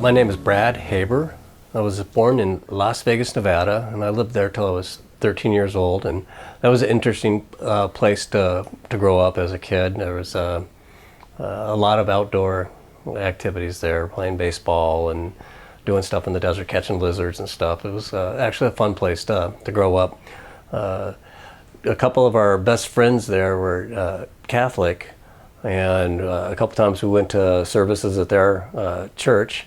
My name is Brad Haber. I was born in Las Vegas, Nevada, and I lived there till I was 13 years old. And that was an interesting place to grow up as a kid. There was a lot of outdoor activities there, playing baseball and doing stuff in the desert, catching lizards and stuff. It was actually a fun place to grow up. A couple of our best friends there were Catholic, and a couple times we went to services at their church,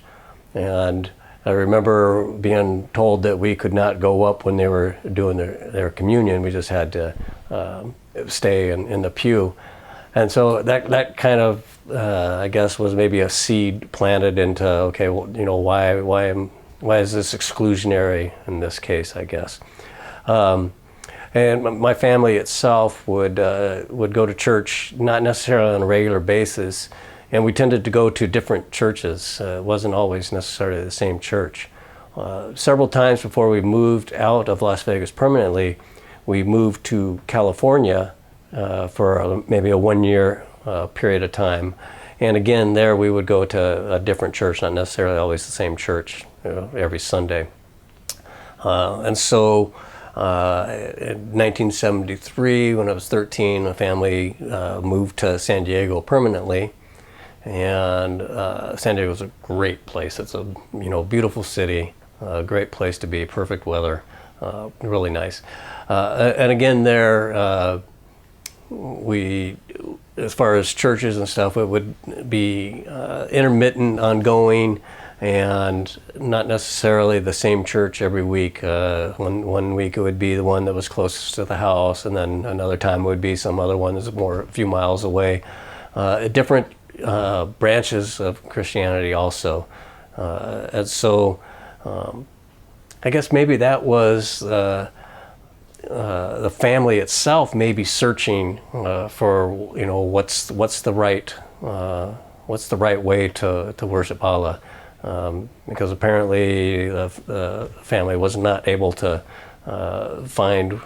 and I remember being told that we could not go up when they were doing their communion. We just had to stay in the pew. And so that kind of, I guess, was maybe a seed planted into, okay, well, you know, why is this exclusionary in this case, I guess. And my family itself would go to church, not necessarily on a regular basis, and we tended to go to different churches. It wasn't always necessarily the same church. Several times before we moved out of Las Vegas permanently, we moved to California for maybe a 1-year period of time. And again, there we would go to a different church, not necessarily always the same church, every Sunday. And so in 1973, when I was 13, my family moved to San Diego permanently. And San Diego is a great place. It's a beautiful city, a great place to be, perfect weather, really nice. And again there, we, as far as churches and stuff, it would be intermittent, ongoing, and not necessarily the same church every week. One week it would be the one that was closest to the house, and then another time it would be some other one that's a few miles away. Different branches of Christianity also. And so I guess maybe that was the family itself maybe searching for what's the right way to worship Allah, because apparently the family was not able to find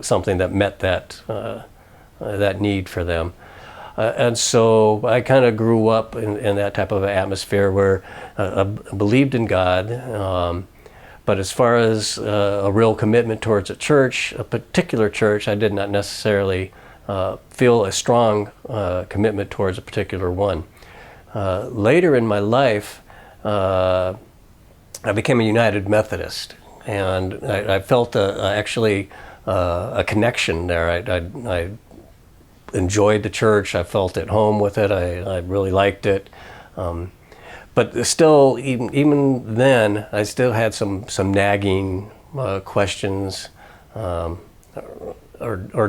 something that met that need for them. And so I kind of grew up in that type of atmosphere where I believed in God, but as far as a real commitment towards a church, a particular church, I did not necessarily feel a strong commitment towards a particular one. Later in my life, I became a United Methodist, and I felt actually a connection there. I enjoyed the church. I felt at home with it. I really liked it. But still, even then, I still had some nagging questions or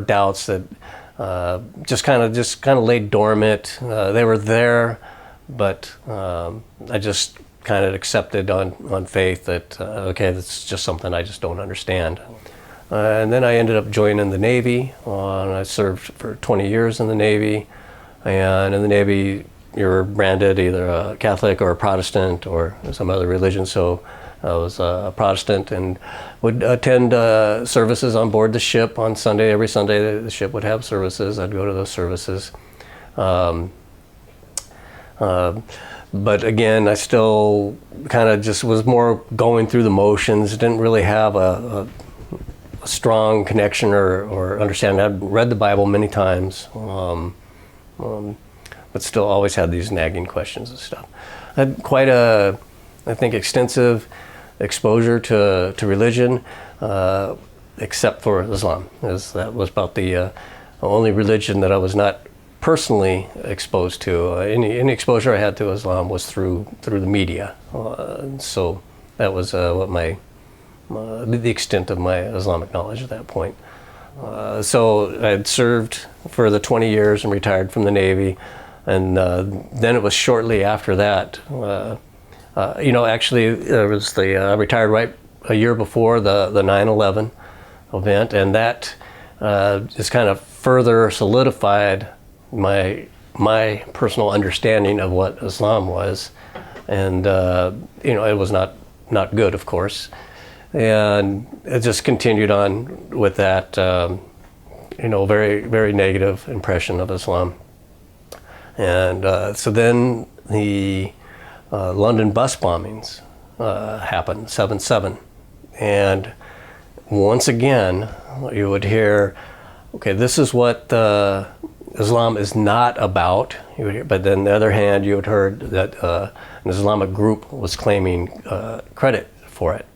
doubts that just kind of laid dormant. They were there, but I just kind of accepted on faith that okay, that's just something I just don't understand. And then I ended up joining the Navy, and I served for 20 years in the Navy. And in the Navy, you're branded either a Catholic or a Protestant or some other religion. So I was a Protestant and would attend services on board the ship on Sunday. Every Sunday the ship would have services. I'd go to those services. But again, I still kind of just was more going through the motions. Didn't really have a strong connection or understanding. I'd read the Bible many times, but still always had these nagging questions and stuff. I had quite I think, extensive exposure to religion, except for Islam, as that was about the only religion that I was not personally exposed to. Any exposure I had to Islam was through the media. So that was what the extent of my Islamic knowledge at that point. So I had served for the 20 years and retired from the Navy, and then it was shortly after that. Actually, it was I retired right a year before the 9/11 event, and that just kind of further solidified my personal understanding of what Islam was, and it was not good, of course. And it just continued on with that, very, very negative impression of Islam. And so then the London bus bombings happened, 7/7. And once again, you would hear, okay, this is what Islam is not about. But then on the other hand, you had heard that an Islamic group was claiming credit for it.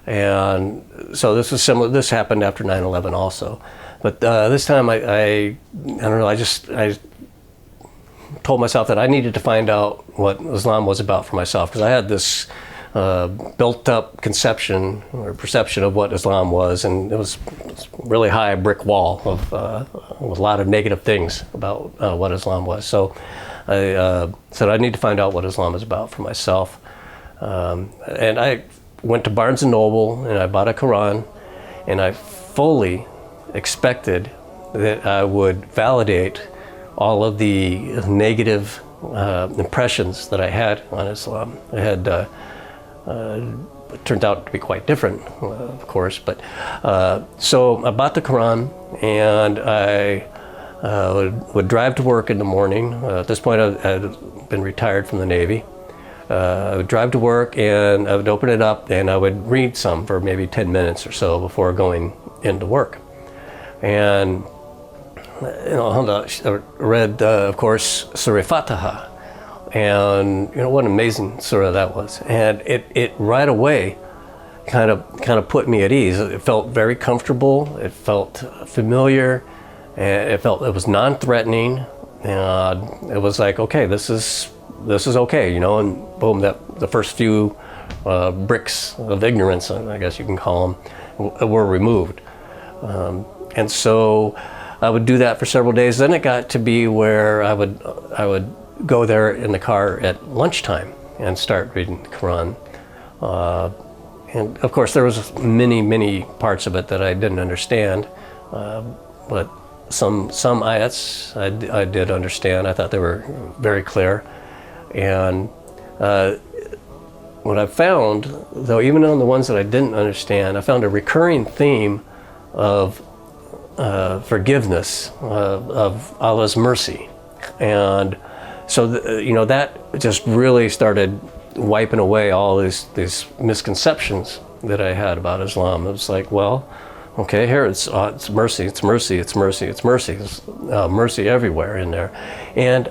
And so this was similar. This happened after 9/11 also. But this time I don't know, I told myself that I needed to find out what Islam was about for myself, because I had this built-up conception or perception of what Islam was, and it was a really high brick wall of with a lot of negative things about what Islam was. So I said I need to find out what Islam is about for myself, and I went to Barnes & Noble and I bought a Quran, and I fully expected that I would validate all of the negative impressions that I had on Islam. I had it turned out to be quite different, of course. But so I bought the Quran, and I would drive to work in the morning. At this point, I had been retired from the Navy. I would drive to work, and I would open it up, and I would read some for maybe 10 minutes or so before going into work. And I read, of course, Surah Fatiha. And what an amazing surah that was. And it right away kind of put me at ease. It felt very comfortable. It felt familiar. And it was non-threatening. And it was like, okay, this is okay, and boom, the first few bricks of ignorance, I guess you can call them, were removed. And so I would do that for several days. Then it got to be where I would go there in the car at lunchtime and start reading the Quran. And of course there was many parts of it that I didn't understand, but some ayats I did understand. I thought they were very clear. And what I found, though, even on the ones that I didn't understand, I found a recurring theme of forgiveness, of Allah's mercy. And so, that just really started wiping away all these misconceptions that I had about Islam. It was like, well, okay, here it's mercy, it's mercy, it's mercy, it's mercy. There's mercy everywhere in there. And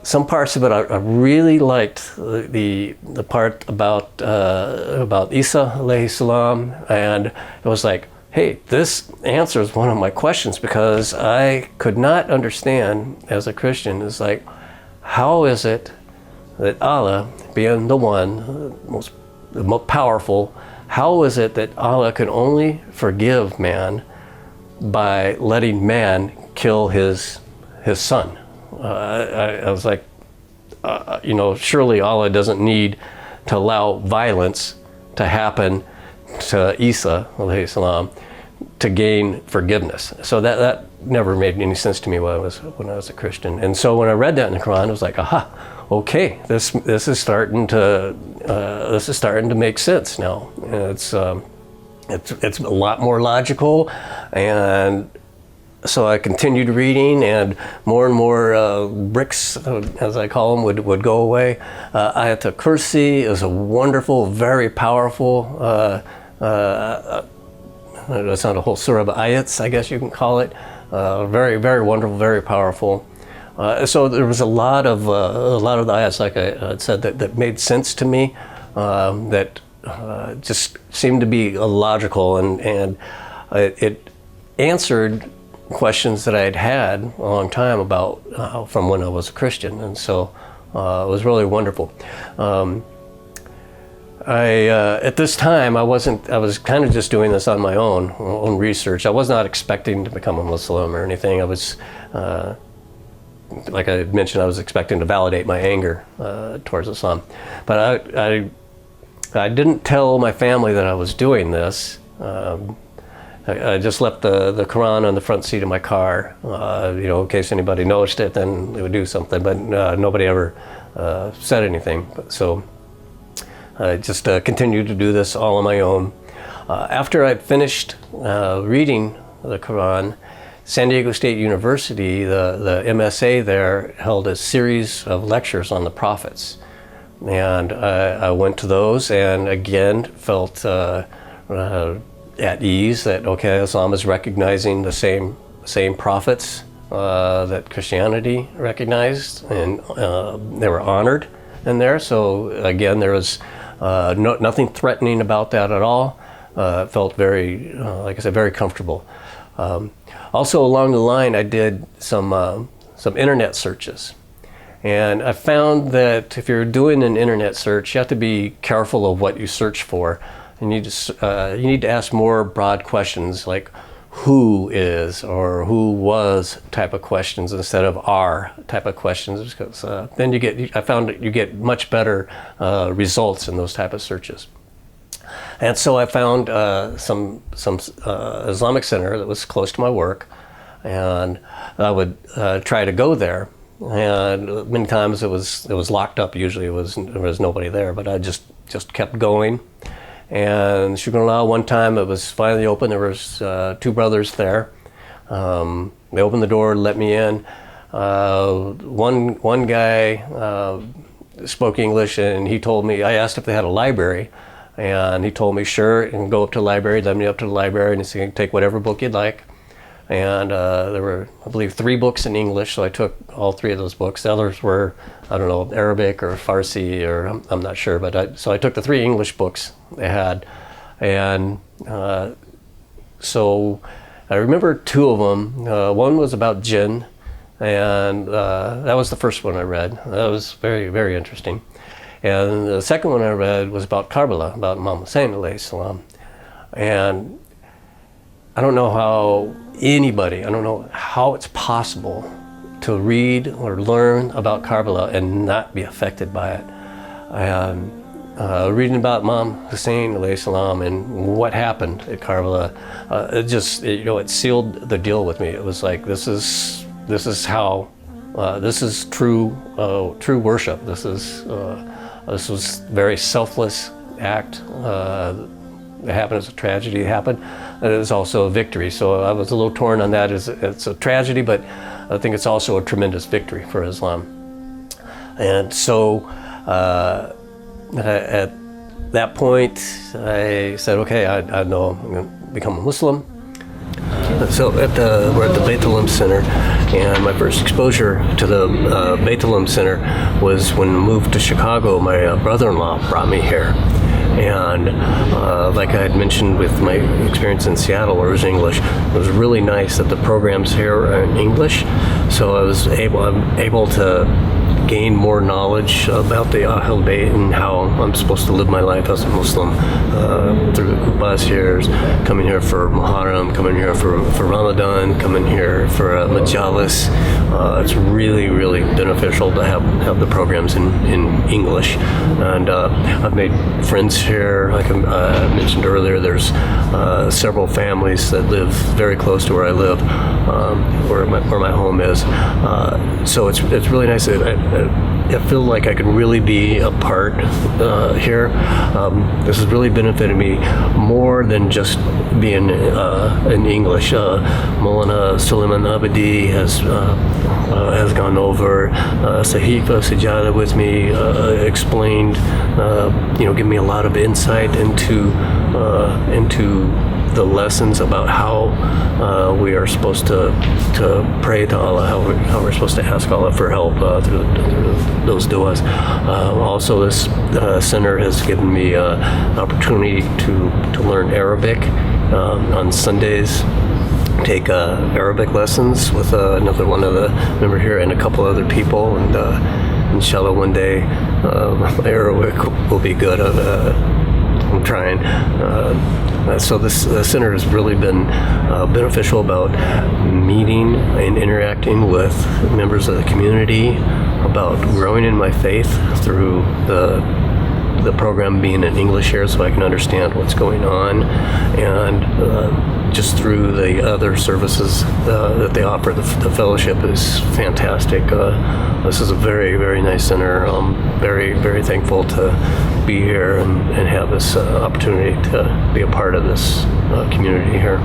some parts of it I really liked, the part about Isa alayhi salam, and it was like, hey, this answers one of my questions, because I could not understand as a Christian, is like, how is it that Allah, being the one, the most powerful, how is it that Allah can only forgive man by letting man kill his son? I was like, surely Allah doesn't need to allow violence to happen to Isa alayhi salam to gain forgiveness. So that never made any sense to me when I was a Christian. And so when I read that in the Quran, I was like, aha, okay, this is starting to make sense now. And it's a lot more logical. And so I continued reading, and more bricks, as I call them, would go away. Ayatul Kursi is a wonderful, very powerful, it's not a whole surah, but ayats, I guess you can call it. Very, very wonderful, very powerful. So there was a lot of the ayats, like I said, that made sense to me, that just seemed to be logical, and it answered questions that I had a long time about from when I was a Christian, and so it was really wonderful. At this time, I was kind of just doing this on my own research. I was not expecting to become a Muslim or anything. I was, like I mentioned, I was expecting to validate my anger towards Islam. But I didn't tell my family that I was doing this. I just left the Quran on the front seat of my car, in case anybody noticed it, then they would do something. But nobody ever said anything. So I just continued to do this all on my own. After I'd finished reading the Quran, San Diego State University, the MSA there held a series of lectures on the prophets. And I went to those and again felt at ease that, okay, Islam is recognizing the same prophets that Christianity recognized, and they were honored in there. So again, there was nothing threatening about that at all. It felt very, like I said, very comfortable. Also along the line, I did some internet searches. And I found that if you're doing an internet search, you have to be careful of what you search for. You need to ask more broad questions like who is or who was type of questions instead of are type of questions, because then I found that you get much better results in those type of searches. And so I found some Islamic center that was close to my work, and I would try to go there. And many times it was locked up. Usually there was nobody there, but I just kept going. And Shukranallah, one time it was finally open. There was 2 brothers there. They opened the door, let me in. One guy spoke English, and he told me, I asked if they had a library, and he told me, sure, and go up to the library. Led me up to the library, and he said, take whatever book you'd like. And there were, I believe, 3 books in English, so I took all 3 of those books. The others were, I don't know, Arabic or Farsi, or I'm not sure, but so I took the 3 English books they had. And so I remember 2 of them. One was about jinn, and that was the first one I read. That was very, very interesting. And the second one I read was about Karbala, about Imam Hussein alayhi salam. And I don't know how it's possible to read or learn about Karbala and not be affected by it. Reading about Imam Hussein alayhi salam and what happened at Karbala, it sealed the deal with me. It was like, this is true worship. This was very selfless act. It happened as a tragedy. It happened. It was also a victory. So I was a little torn on that. It's a tragedy, but I think it's also a tremendous victory for Islam. And so at that point, I said, okay, I know I'm going to become a Muslim. So we're at the Beit Ulam Center, and my first exposure to the Beit Ulam Center was when I moved to Chicago. My brother-in-law brought me here. And like I had mentioned with my experience in Seattle, where it was English, it was really nice that the programs here are in English. So I'm able to gain more knowledge about the Ahl Bayt and how I'm supposed to live my life as a Muslim through the Kubas years, coming here for Muharram, coming here for Ramadan, coming here for Majalis. It's really, really beneficial to have the programs in English. And I've made friends here. Like I mentioned earlier, there's several families that live very close to where I live, where my home is. So it's really nice. I feel like I can really be a part here. This has really benefited me more than just being in English. Maulana Suleiman Abadi has gone over Sahifa Sajada with me, explained, give me a lot of insight into the lessons about how we are supposed to pray to Allah, how we're supposed to ask Allah for help through those du'as. Also, this center has given me an opportunity to learn Arabic on Sundays. Take Arabic lessons with another one of the member here and a couple other people, and inshallah one day my Arabic will be good. I'm trying. So this center has really been beneficial about meeting and interacting with members of the community, about growing in my faith through the program being in English here, so I can understand what's going on, and just through the other services that they offer. The fellowship is fantastic. This is a very, very nice center. I'm very, very thankful to be here and have this opportunity to be a part of this community here.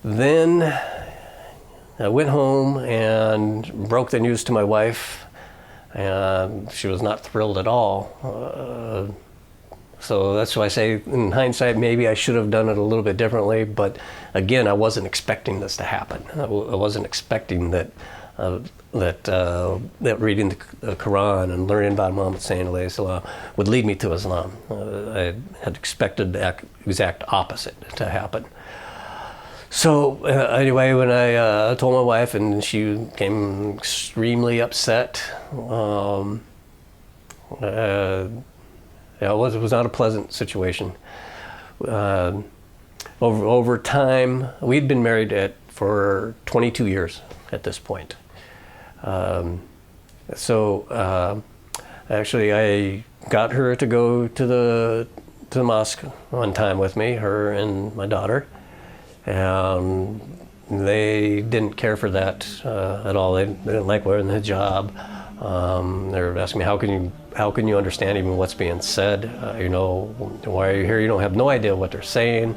Then I went home and broke the news to my wife, and she was not thrilled at all. So that's why I say, in hindsight, maybe I should have done it a little bit differently. But again, I wasn't expecting this to happen. I wasn't expecting that reading the Quran and learning about Muhammad Hussein alayhi salam would lead me to Islam. I had expected the exact opposite to happen. So anyway, when I told my wife, and she became extremely upset. It was not a pleasant situation. Over time, we'd been married for 22 years at this point. Actually, I got her to go to the mosque one time with me, her and my daughter, and they didn't care for that at all. They didn't like wearing the hijab. They were asking me, how can you understand even what's being said? Why are you here? You don't have no idea what they're saying.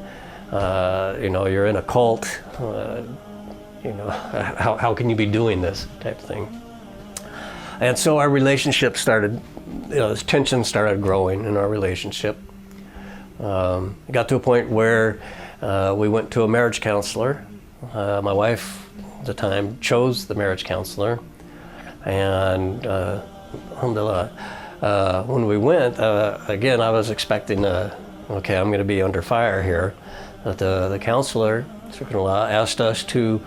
You're in a cult. How can you be doing this type of thing? And so our relationship started, this tension started growing in our relationship. It got to a point where we went to a marriage counselor. My wife at the time chose the marriage counselor. And alhamdulillah, when we went, again, I was expecting, okay, I'm going to be under fire here. But the counselor asked us to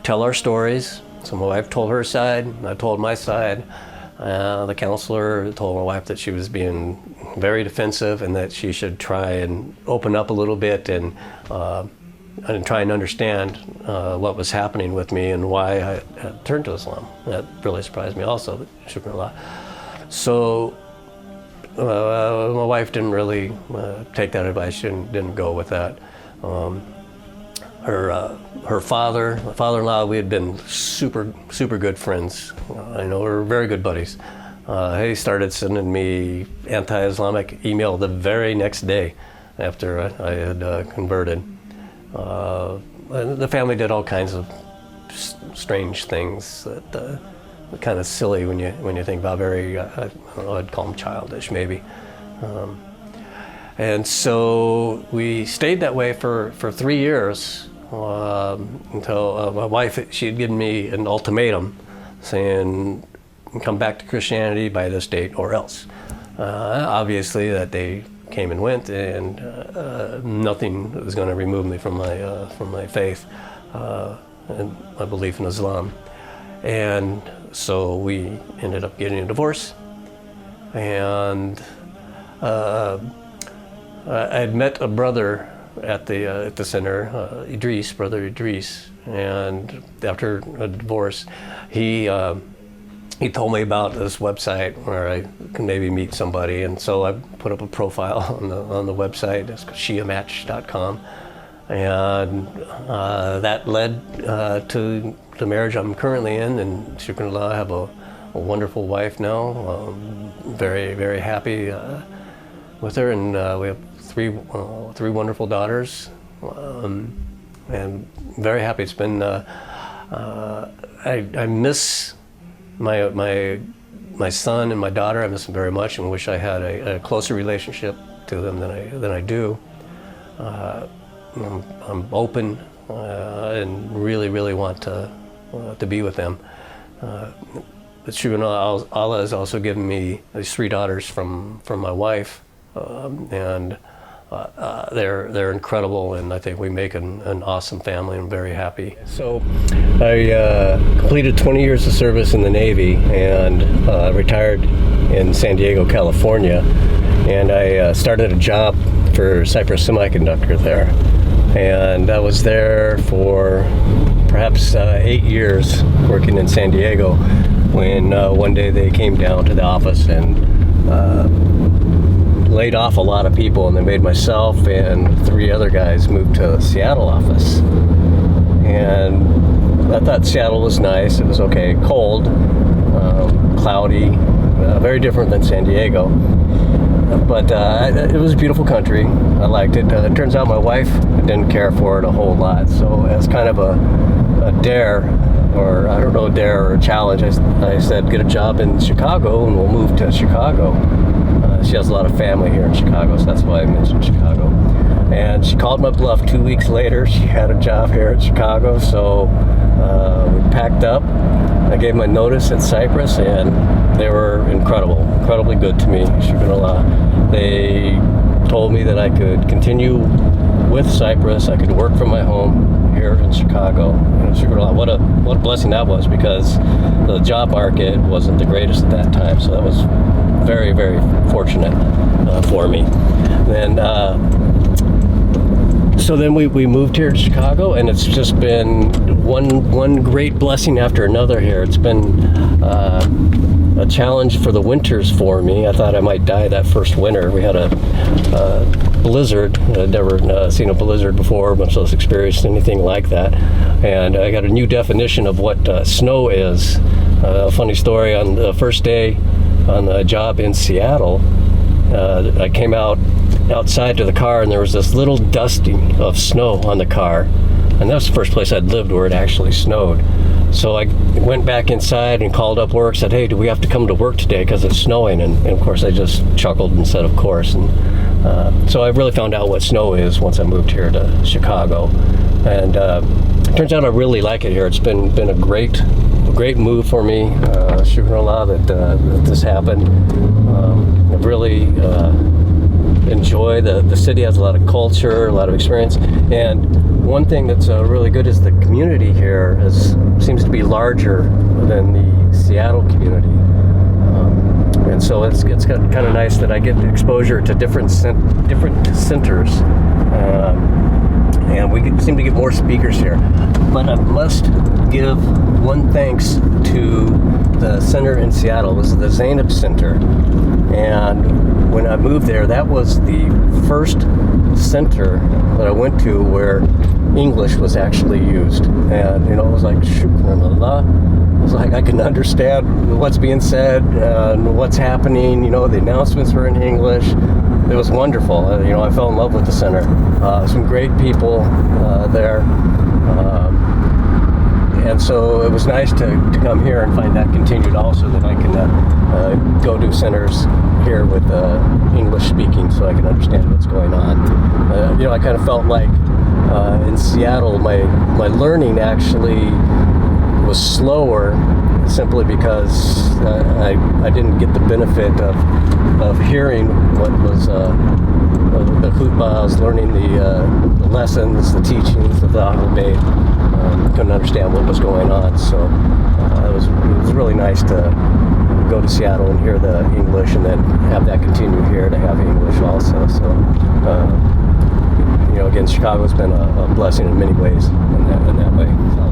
tell our stories. So my wife told her side, and I told my side. The counselor told my wife that she was being very defensive and that she should try and open up a little bit and try and understand what was happening with me and why I had turned to Islam. That really surprised me also, shukranallah. So my wife didn't really take that advice. She didn't go with that. Her father-in-law, we had been super good friends. We were very good buddies. He started sending me anti-Islamic email the very next day after I had converted. The family did all kinds of strange things that are kind of silly when you think about I'd call them childish maybe. And so we stayed that way for 3 years until my wife, she had given me an ultimatum saying, come back to Christianity by this date or else. Obviously that day came and went, and nothing was going to remove me from my faith and my belief in Islam. And so we ended up getting a divorce. And I had met a brother at the center, Brother Idris, and after a divorce, he told me about this website where I can maybe meet somebody, and so I put up a profile on the website. It's shiamatch.com, and that led to the marriage I'm currently in, and shukranallah, I have a wonderful wife now. Very, very happy with her, and we have three wonderful daughters, and very happy. It's been I miss my son and my daughter. I miss them very much, and wish I had a closer relationship to them than I do. I'm open and really want to be with them. But shukranallah, Allah has also given me these 3 daughters from my wife, and they're incredible, and I think we make an awesome family. I'm very happy. So I completed 20 years of service in the Navy and retired in San Diego, California, and I started a job for Cypress Semiconductor there, and I was there for perhaps 8 years working in San Diego when one day they came down to the office and laid off a lot of people, and they made myself and 3 other guys move to the Seattle office. And I thought Seattle was nice. It was okay, cold, cloudy, very different than San Diego. But it was a beautiful country. I liked it. It turns out my wife didn't care for it a whole lot. So as kind of a dare, or I don't know, dare or a challenge, I said, get a job in Chicago and we'll move to Chicago. She has a lot of family here in Chicago, so that's why I mentioned Chicago. And she called my bluff 2 weeks later. She had a job here in Chicago, so we packed up. I gave my notice at Cypress, and they were incredibly good to me. They told me that I could continue with Cypress. I could work from my home here in Chicago. What a blessing that was, because the job market wasn't the greatest at that time. So that was very, very fortunate for me. So then we moved here to Chicago, and it's just been one great blessing after another here. It's been a challenge for the winters for me. I thought I might die that first winter. We had a blizzard. I'd never seen a blizzard before, much less experienced anything like that. And I got a new definition of what snow is. A funny story, on the first day on the job in Seattle, I came outside to the car, and there was this little dusting of snow on the car, and that was the first place I'd lived where it actually snowed. So I went back inside and called up work, said, hey, do we have to come to work today because it's snowing? And of course I just chuckled and said of course. And so I really found out what snow is once I moved here to Chicago, and it turns out I really like it here. It's been a great move for me. Shukran Allah that this happened. I've really enjoy the city. Has a lot of culture, a lot of experience, and one thing that's really good is the community here seems to be larger than the Seattle community, and so it's kind of nice that I get exposure to different centers, and we seem to get more speakers here. But I must give one thanks to the center in Seattle. This is the Zainab Center, and when I moved there, that was the first center that I went to where English was actually used. And it was like, shukran Allah. It was like I can understand what's being said and what's happening. The announcements were in English. It was wonderful. I fell in love with the center. Some great people there. And so it was nice to come here and find that continued also, that I can go to centers here with English speaking, so I can understand what's going on. I kind of felt like in Seattle my learning actually was slower, simply because I didn't get the benefit of hearing what was the khutbahs, learning the lessons, the teachings of the Ahlul Bayt. Couldn't understand what was going on, so it was really nice to go to Seattle and hear the English, and then have that continue here to have English also. So again, Chicago's been a blessing in many ways in that way. So,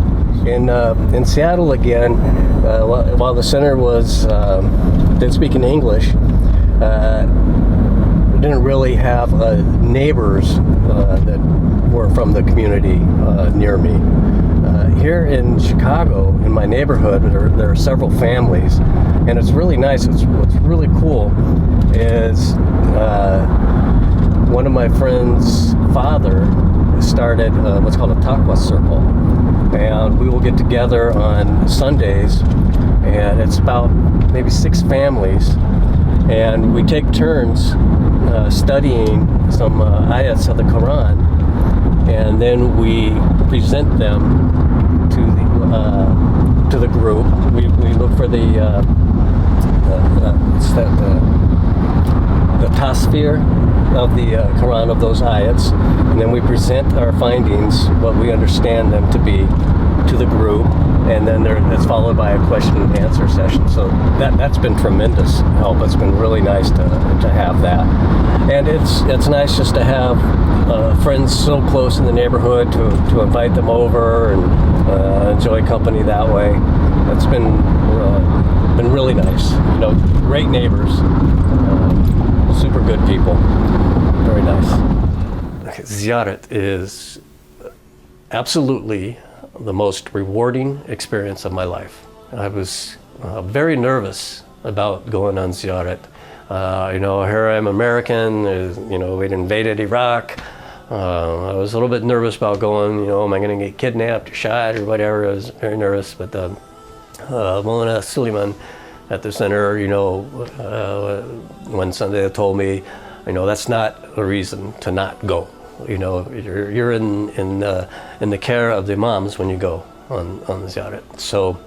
in Seattle again, while the center did speak in English, didn't really have neighbors that were from the community near me. Here in Chicago, in my neighborhood, there are several families, and it's really nice. What's really cool is one of my friend's father started what's called a Taqwa Circle, and we will get together on Sundays, and it's about maybe 6 families, and we take turns studying some ayats of the Quran, and then we present them to the group. We look for the tasfir of the Quran of those ayats, and then we present our findings, what we understand them to be, to the group, and then that's followed by a question and answer session. So that's been tremendous help. It's been really nice to have that, and it's nice just to have friends so close in the neighborhood to invite them over and enjoy company that way. It's been really nice. Great neighbors, super good people, very nice. Ziyarat is absolutely the most rewarding experience of my life. I was very nervous about going on ziyarat. Here I'm American, we'd invaded Iraq. I was a little bit nervous about going, am I going to get kidnapped or shot or whatever. I was very nervous, but Mona Suleiman at the center, one Sunday they told me, that's not a reason to not go. You're in the care of the imams when you go on the ziyarat. So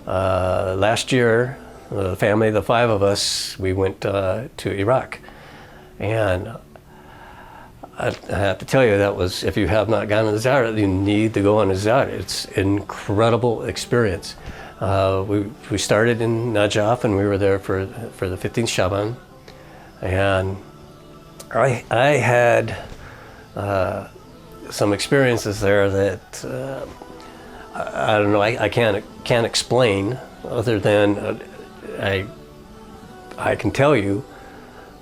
last year, the family, the 5 of us, we went to Iraq, and I have to tell you, that was, if you have not gone on the ziyarat, you need to go on a ziyarat. It's an incredible experience. We started in Najaf, and we were there for the 15th Shaban, and I had some experiences there that I don't know. I can't explain, other than I can tell you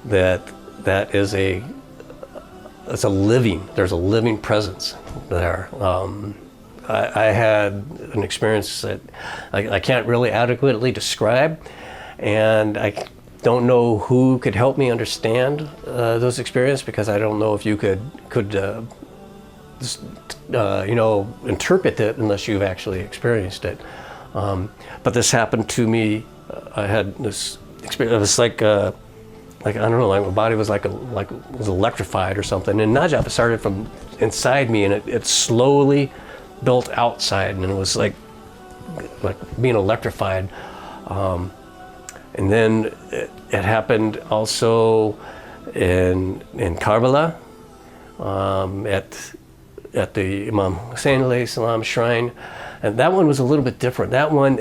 that there's a living presence there. I had an experience that I can't really adequately describe, and I don't know who could help me understand those experiences, because I don't know if you could interpret it unless you've actually experienced it. But this happened to me. I had this experience. It was like I don't know, like my body was like was electrified or something. And Najaf, it started from inside me, and it slowly built outside, and it was like being electrified. And then it happened also in Karbala, at the Imam Hussein alayhi salam shrine, and that one was a little bit different. That one,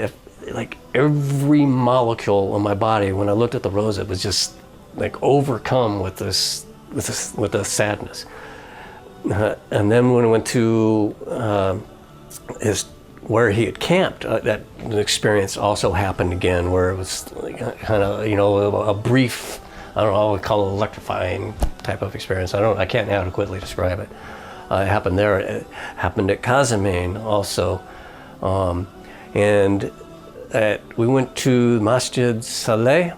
like every molecule of my body, when I looked at the rose, it was just like overcome with this sadness. And then when I went to where he had camped, that experience also happened again, where it was like kind of a brief, I don't know, I would call it electrifying type of experience. I can't adequately describe it. It happened there. It happened at Kazimain also, and we went to Masjid Saleh,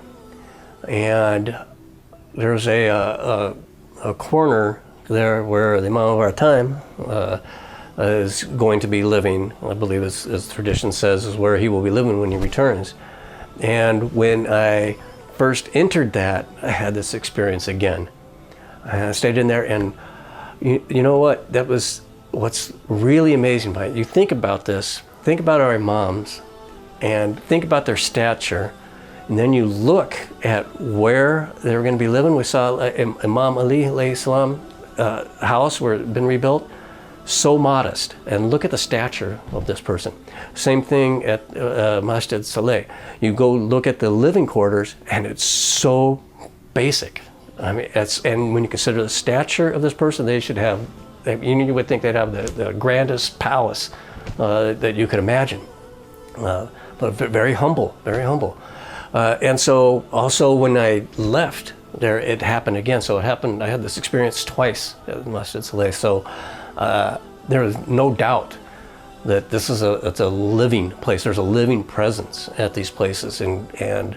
and there was a corner there where the Imam of our time is going to be living. I believe, as tradition says, is where he will be living when he returns. And when I first entered that, I had this experience again. I stayed in there, and you know what? That was what's really amazing about it. You think about this, think about our imams, and think about their stature, and then you look at where they were going to be living. We saw Imam Ali alayhi salam house where it had been rebuilt, so modest, and look at the stature of this person. Same thing at Masjid Saleh. You go look at the living quarters, and it's so basic. I mean, and when you consider the stature of this person, they should have, you would think they'd have the grandest palace that you could imagine. But very humble, very humble. And so also when I left there, it happened again. So it happened, I had this experience twice at Masjid Saleh. So there is no doubt that it's a living place. There's a living presence at these places, and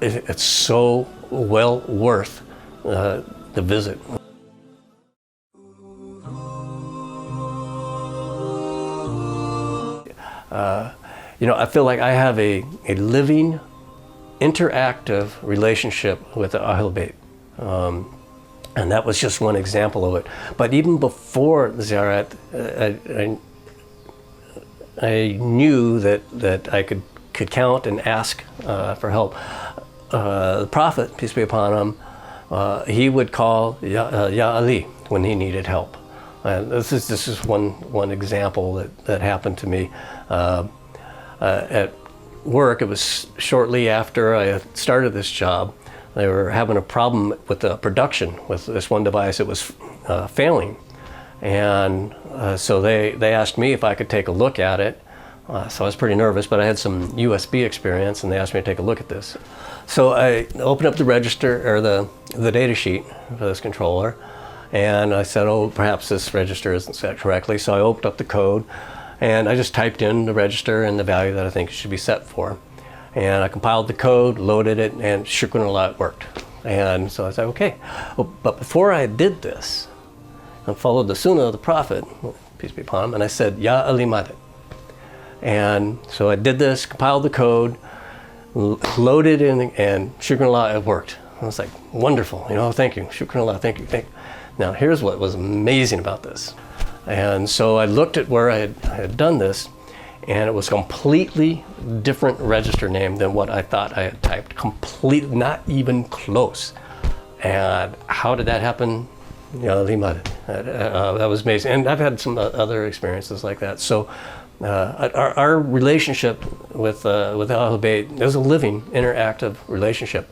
it's so well worth the visit. I feel like I have a living, interactive relationship with the Ahlul Bayt. And that was just one example of it. But even before the ziyarat, I knew that I could count and ask for help. The Prophet, peace be upon him, he would call Ya Ali when he needed help. This is one example that happened to me. At work, it was shortly after I had started this job. They were having a problem with the production with this one device. It was failing, and so they asked me if I could take a look at it. So I was pretty nervous, but I had some USB experience, and they asked me to take a look at this. So I opened up the register, or the data sheet for this controller, and I said, oh, perhaps this register isn't set correctly. So I opened up the code, and I just typed in the register and the value that I think it should be set for. And I compiled the code, loaded it, and shukran Allah, it worked. And so I said, okay. Well, but before I did this, I followed the sunnah of the Prophet, peace be upon him, and I said, Ya Ali Madad. And so I did this, compiled the code, loaded in, and shukran Allah, it worked. I was like, wonderful, thank you, shukran Allah, thank you, thank you. Now here's what was amazing about this. And so I looked at where I had done this, and it was a completely different register name than what I thought I had typed. Completely, not even close. And how did that happen? That was amazing. And I've had some other experiences like that. So our relationship with Ahlul Bayt is a living, interactive relationship.